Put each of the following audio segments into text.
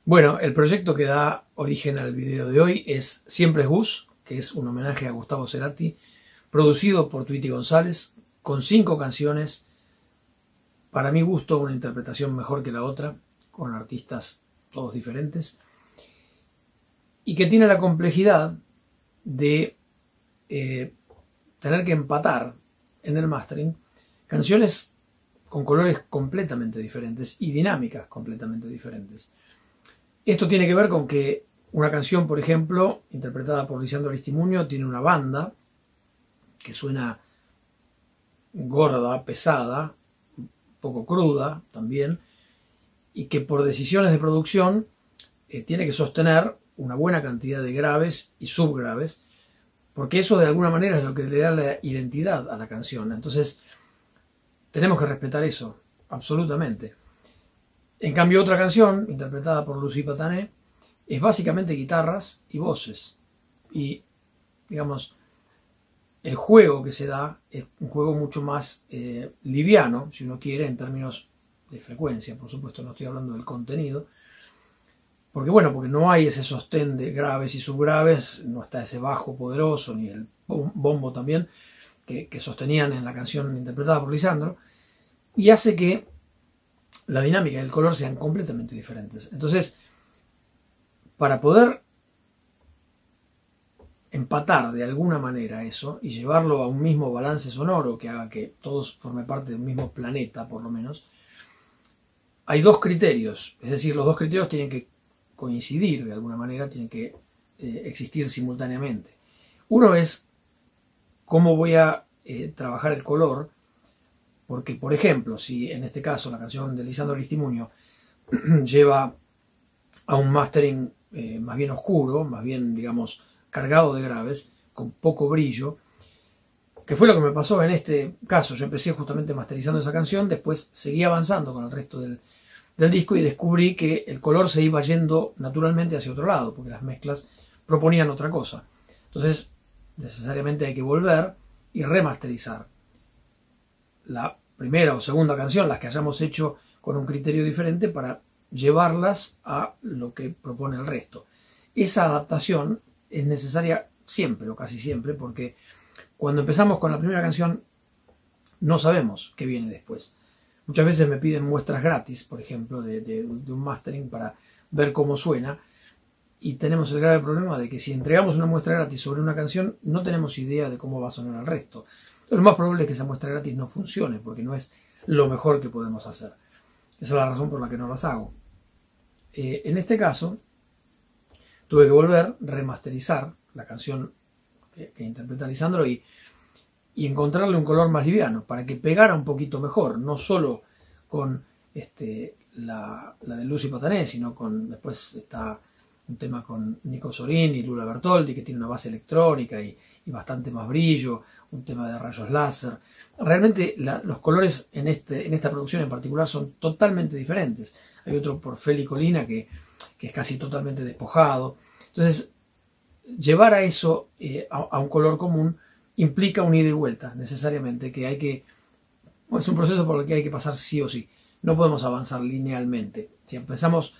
Bueno, el proyecto que da origen al video de hoy es Siempre es Gus, que es un homenaje a Gustavo Cerati, producido por Tweety González, con 5 canciones. Para mi gusto, una interpretación mejor que la otra, con artistas todos diferentes, y que tiene la complejidad de tener que empatar en el mastering canciones con colores completamente diferentes y dinámicas completamente diferentes. Esto tiene que ver con que una canción, por ejemplo, interpretada por Lisandro Aristimuño, tiene una banda que suena gorda, pesada, un poco cruda también, y que por decisiones de producción tiene que sostener una buena cantidad de graves y subgraves, porque eso de alguna manera es lo que le da la identidad a la canción. Entonces, tenemos que respetar eso, absolutamente. En cambio, otra canción, interpretada por Lucy Patané, es básicamente guitarras y voces. Y, digamos, el juego que se da es un juego mucho más liviano, si uno quiere, en términos de frecuencia. Por supuesto, no estoy hablando del contenido. Porque, bueno, porque no hay ese sostén de graves y subgraves, no está ese bajo poderoso, ni el bombo también, que sostenían en la canción interpretada por Lisandro, y hace que la dinámica y el color sean completamente diferentes. Entonces, para poder empatar de alguna manera eso y llevarlo a un mismo balance sonoro que haga que todos formen parte de un mismo planeta, por lo menos, hay 2 criterios. Es decir, los 2 criterios tienen que coincidir de alguna manera, tienen que existir simultáneamente. Uno es cómo voy a trabajar el color, porque, por ejemplo, si en este caso la canción de Lisandro Aristimuño lleva a un mastering más bien oscuro, más bien, digamos, cargado de graves, con poco brillo, que fue lo que me pasó en este caso. Yo empecé justamente masterizando esa canción, después seguí avanzando con el resto del disco y descubrí que el color se iba yendo naturalmente hacia otro lado, porque las mezclas proponían otra cosa. Entonces, necesariamente hay que volver y remasterizar la primera o segunda canción, las que hayamos hecho con un criterio diferente, para llevarlas a lo que propone el resto. Esa adaptación es necesaria siempre o casi siempre, porque cuando empezamos con la primera canción no sabemos qué viene después. Muchas veces me piden muestras gratis, por ejemplo, de un mastering para ver cómo suena, y tenemos el grave problema de que si entregamos una muestra gratis sobre una canción, no tenemos idea de cómo va a sonar el resto. Lo más probable es que esa muestra gratis no funcione, porque no es lo mejor que podemos hacer. Esa es la razón por la que no las hago. En este caso, tuve que volver, remasterizar la canción que interpreta Lisandro y encontrarle un color más liviano, para que pegara un poquito mejor, no solo con la de Lucy Patané, sino con, después está un tema con Nico Sorin y Lula Bertoldi, que tiene una base electrónica y bastante más brillo, un tema de rayos láser. Realmente los colores en esta producción en particular son totalmente diferentes. Hay otro por Feli Colina que es casi totalmente despojado. Entonces, llevar a eso a un color común implica un ida y vuelta, necesariamente, que hay que... Bueno, es un proceso por el que hay que pasar sí o sí. No podemos avanzar linealmente. Si empezamos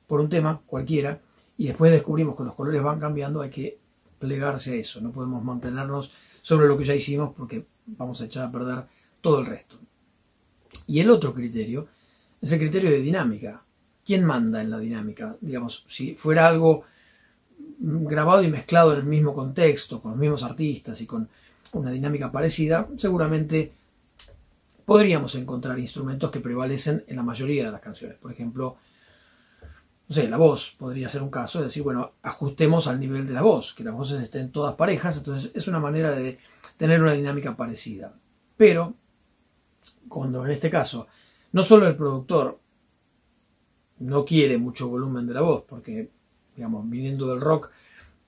por un tema cualquiera y después descubrimos que los colores van cambiando, hay que plegarse a eso. No podemos mantenernos sobre lo que ya hicimos, porque vamos a echar a perder todo el resto. Y el otro criterio es el criterio de dinámica. ¿Quién manda en la dinámica? Digamos, si fuera algo grabado y mezclado en el mismo contexto, con los mismos artistas y con una dinámica parecida, seguramente podríamos encontrar instrumentos que prevalecen en la mayoría de las canciones. Por ejemplo, no sé, la voz podría ser un caso, es decir, bueno, ajustemos al nivel de la voz, que las voces estén todas parejas. Entonces es una manera de tener una dinámica parecida. Pero, cuando en este caso, no solo el productor no quiere mucho volumen de la voz, porque, digamos, viniendo del rock,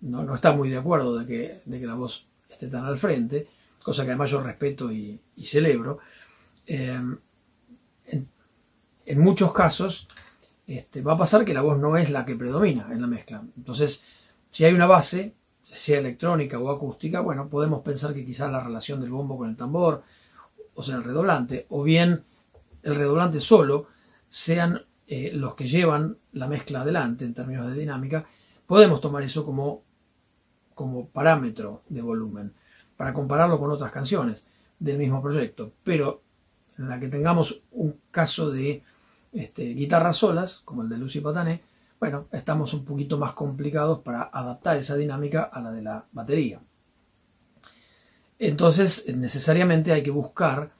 no está muy de acuerdo de que la voz esté tan al frente, cosa que además yo respeto y celebro, en muchos casos va a pasar que la voz no es la que predomina en la mezcla. Entonces, si hay una base, sea electrónica o acústica, bueno, podemos pensar que quizás la relación del bombo con el tambor, o sea, el redoblante, o bien el redoblante solo, sean los que llevan la mezcla adelante en términos de dinámica, podemos tomar eso como parámetro de volumen para compararlo con otras canciones del mismo proyecto, pero en la que tengamos un caso de guitarras solas, como el de Lucy Patané, bueno, estamos un poquito más complicados para adaptar esa dinámica a la de la batería. Entonces, necesariamente hay que buscar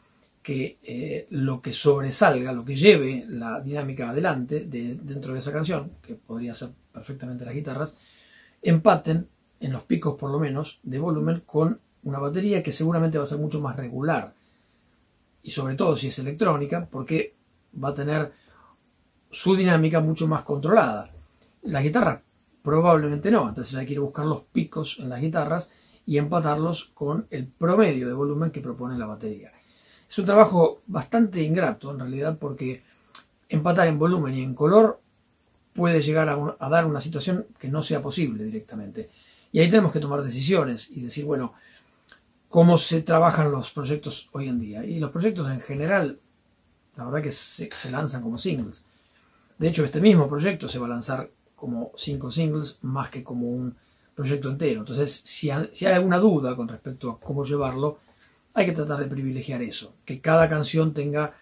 que lo que sobresalga, lo que lleve la dinámica adelante dentro de esa canción, que podría ser perfectamente las guitarras, empaten en los picos por lo menos de volumen con una batería que seguramente va a ser mucho más regular, y sobre todo si es electrónica, porque va a tener su dinámica mucho más controlada. La guitarra probablemente no, entonces hay que ir a buscar los picos en las guitarras y empatarlos con el promedio de volumen que propone la batería. Es un trabajo bastante ingrato en realidad, porque empatar en volumen y en color puede llegar a dar una situación que no sea posible directamente. Y ahí tenemos que tomar decisiones y decir, bueno, ¿cómo se trabajan los proyectos hoy en día? Y los proyectos en general, la verdad que se lanzan como singles. De hecho, este mismo proyecto se va a lanzar como 5 singles más que como un proyecto entero. Entonces, si hay alguna duda con respecto a cómo llevarlo, hay que tratar de privilegiar eso, que cada canción tenga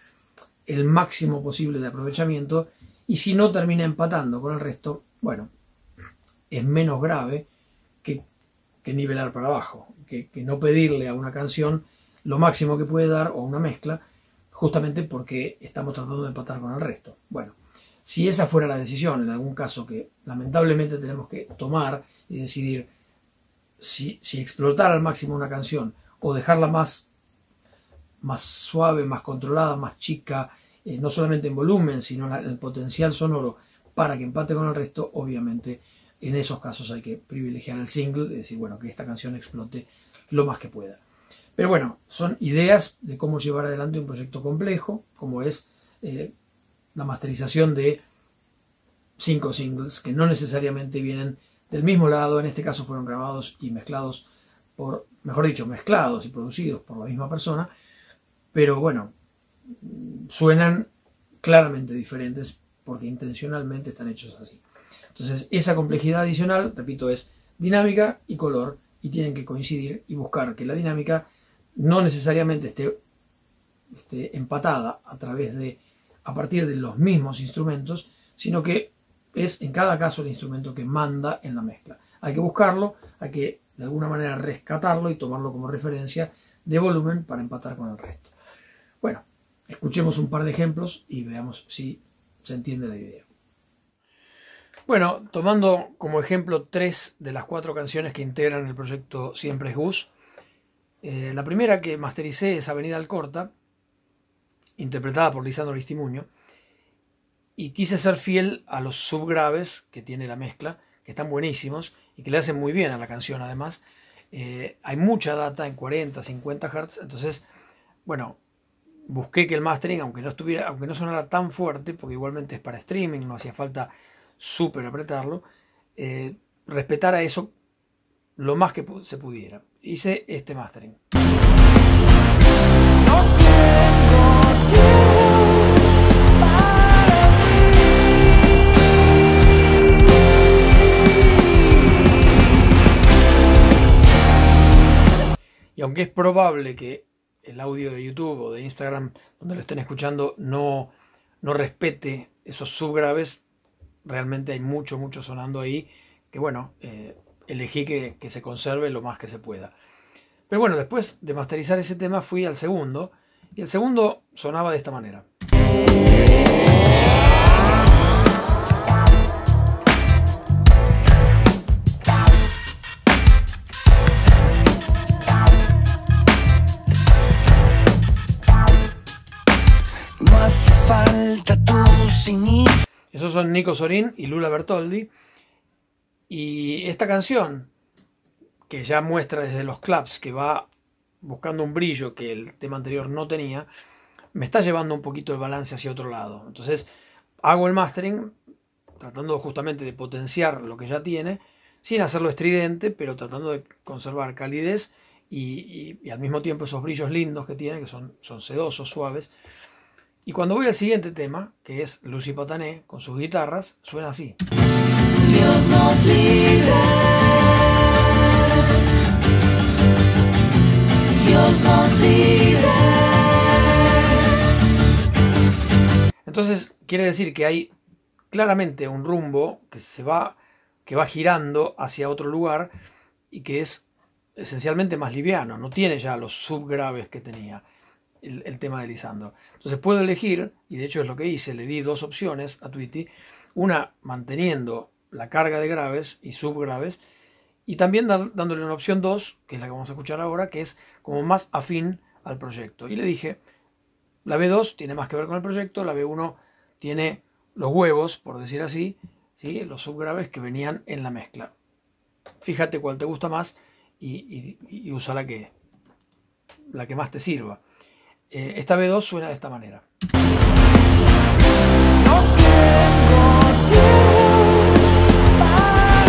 el máximo posible de aprovechamiento, y si no termina empatando con el resto, bueno, es menos grave que nivelar para abajo, que no pedirle a una canción lo máximo que puede dar, o una mezcla, justamente porque estamos tratando de empatar con el resto. Bueno, si esa fuera la decisión, en algún caso que lamentablemente tenemos que tomar y decidir si explotar al máximo una canción o dejarla más suave, más controlada, más chica, no solamente en volumen, sino en el potencial sonoro para que empate con el resto, obviamente en esos casos hay que privilegiar el single, es decir, bueno, que esta canción explote lo más que pueda. Pero bueno, son ideas de cómo llevar adelante un proyecto complejo, como es la masterización de 5 singles, que no necesariamente vienen del mismo lado. En este caso fueron grabados y mezclados mezclados y producidos por la misma persona, pero bueno, suenan claramente diferentes porque intencionalmente están hechos así. Entonces, esa complejidad adicional, repito, es dinámica y color, y tienen que coincidir y buscar que la dinámica no necesariamente esté empatada a partir de los mismos instrumentos, sino que es en cada caso el instrumento que manda en la mezcla. Hay que buscarlo, hay que de alguna manera rescatarlo y tomarlo como referencia de volumen para empatar con el resto. Bueno, escuchemos un par de ejemplos y veamos si se entiende la idea. Bueno, tomando como ejemplo 3 de las 4 canciones que integran el proyecto Siempre es Gus. La primera que mastericé es Avenida Alcorta, interpretada por Lisandro Aristimuño, y quise ser fiel a los subgraves que tiene la mezcla, que están buenísimos y que le hacen muy bien a la canción además. Hay mucha data en 40, 50 Hz, entonces, bueno, busqué que el mastering, aunque no sonara tan fuerte, porque igualmente es para streaming, no hacía falta súper apretarlo, respetara eso lo más que se pudiera. Hice este mastering. No tengo tiempo para mí. Y aunque es probable que el audio de YouTube o de Instagram, donde lo estén escuchando, no respete esos subgraves, realmente hay mucho sonando ahí, que bueno, elegí que se conserve lo más que se pueda. Pero bueno, después de masterizar ese tema fui al segundo, y el segundo sonaba de esta manera. No hace falta tus inicios. Esos son Nico Sorín y Lula Bertoldi. Y esta canción, que ya muestra desde los claps que va buscando un brillo que el tema anterior no tenía, me está llevando un poquito el balance hacia otro lado. Entonces hago el mastering tratando justamente de potenciar lo que ya tiene, sin hacerlo estridente, pero tratando de conservar calidez y al mismo tiempo esos brillos lindos que tiene, que son sedosos, suaves. Y cuando voy al siguiente tema, que es Lucy Patané, con sus guitarras, suena así. Dios nos libre. Dios nos libre. Entonces quiere decir que hay claramente un rumbo que va girando hacia otro lugar y que es esencialmente más liviano, no tiene ya los subgraves que tenía el tema de Lisandro. Entonces puedo elegir, y de hecho es lo que hice, le di dos opciones a Tweety, una manteniendo la carga de graves y subgraves, y también dándole una opción 2, que es la que vamos a escuchar ahora, que es como más afín al proyecto. Y le dije, la B2 tiene más que ver con el proyecto, la B1 tiene los huevos, por decir así, ¿sí? Los subgraves que venían en la mezcla. Fíjate cuál te gusta más y usa la que más te sirva. Esta B2 suena de esta manera. No tengo tiempo para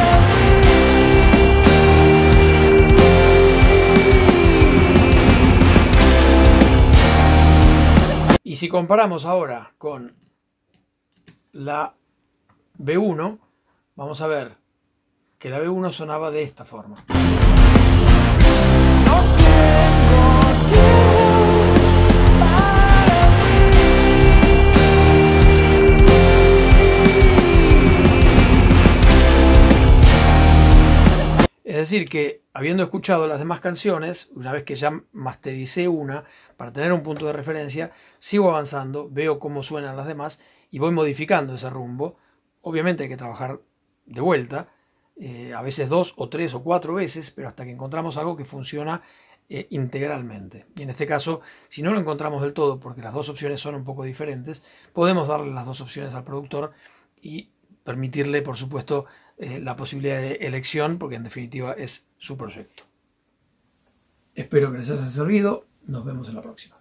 ti. Y si comparamos ahora con la B1, vamos a ver que la B1 sonaba de esta forma. No tengo tiempo para ti. Es decir que, habiendo escuchado las demás canciones, una vez que ya mastericé una, para tener un punto de referencia, sigo avanzando, veo cómo suenan las demás y voy modificando ese rumbo. Obviamente hay que trabajar de vuelta, a veces 2 o 3 o 4 veces, pero hasta que encontramos algo que funciona integralmente. Y en este caso, si no lo encontramos del todo, porque las dos opciones son un poco diferentes, podemos darle las dos opciones al productor y permitirle, por supuesto, la posibilidad de elección, porque en definitiva es su proyecto. Espero que les haya servido. Nos vemos en la próxima.